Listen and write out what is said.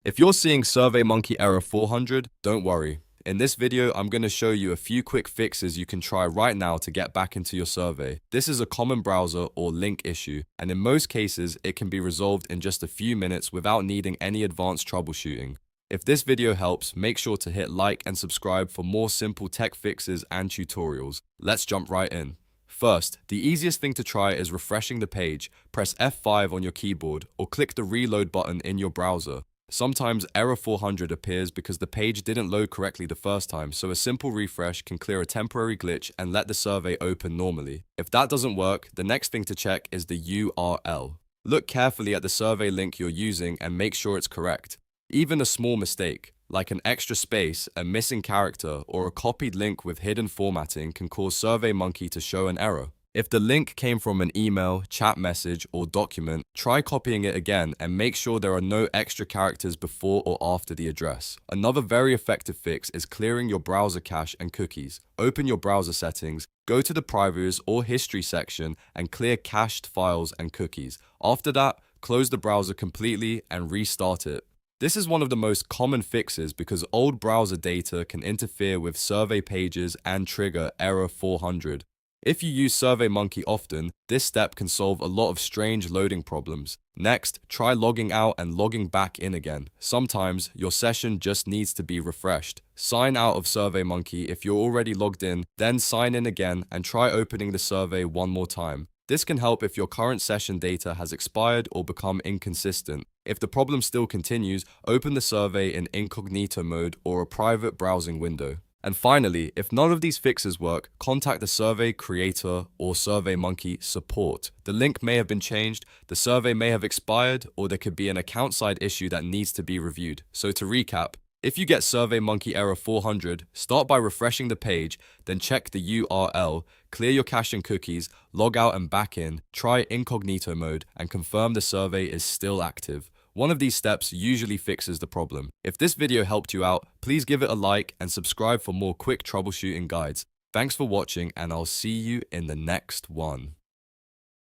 If you're seeing SurveyMonkey Error 400, don't worry. In this video, I'm going to show you a few quick fixes you can try right now to get back into your survey. This is a common browser or link issue, and in most cases, it can be resolved in just a few minutes without needing any advanced troubleshooting. If this video helps, make sure to hit like and subscribe for more simple tech fixes and tutorials. Let's jump right in. First, the easiest thing to try is refreshing the page. Press F5 on your keyboard or click the reload button in your browser. Sometimes error 400 appears because the page didn't load correctly the first time, so a simple refresh can clear a temporary glitch and let the survey open normally. If that doesn't work, the next thing to check is the URL. Look carefully at the survey link you're using and make sure it's correct. Even a small mistake, like an extra space, a missing character, or a copied link with hidden formatting can cause SurveyMonkey to show an error. If the link came from an email, chat message, or document, try copying it again and make sure there are no extra characters before or after the address. Another very effective fix is clearing your browser cache and cookies. Open your browser settings, go to the Privacies or History section, and clear cached files and cookies. After that, close the browser completely and restart it. This is one of the most common fixes because old browser data can interfere with survey pages and trigger error 400. If you use SurveyMonkey often, this step can solve a lot of strange loading problems. Next, try logging out and logging back in again. Sometimes, your session just needs to be refreshed. Sign out of SurveyMonkey if you're already logged in, then sign in again and try opening the survey one more time. This can help if your current session data has expired or become inconsistent. If the problem still continues, open the survey in Incognito Mode or a private browsing window. And finally, if none of these fixes work, contact the survey creator or SurveyMonkey support. The link may have been changed, the survey may have expired, or there could be an account-side issue that needs to be reviewed. So to recap, if you get SurveyMonkey Error 400, start by refreshing the page, then check the URL, clear your cache and cookies, log out and back in, try Incognito Mode, and confirm the survey is still active. One of these steps usually fixes the problem. If this video helped you out, please give it a like and subscribe for more quick troubleshooting guides. Thanks for watching, and I'll see you in the next one.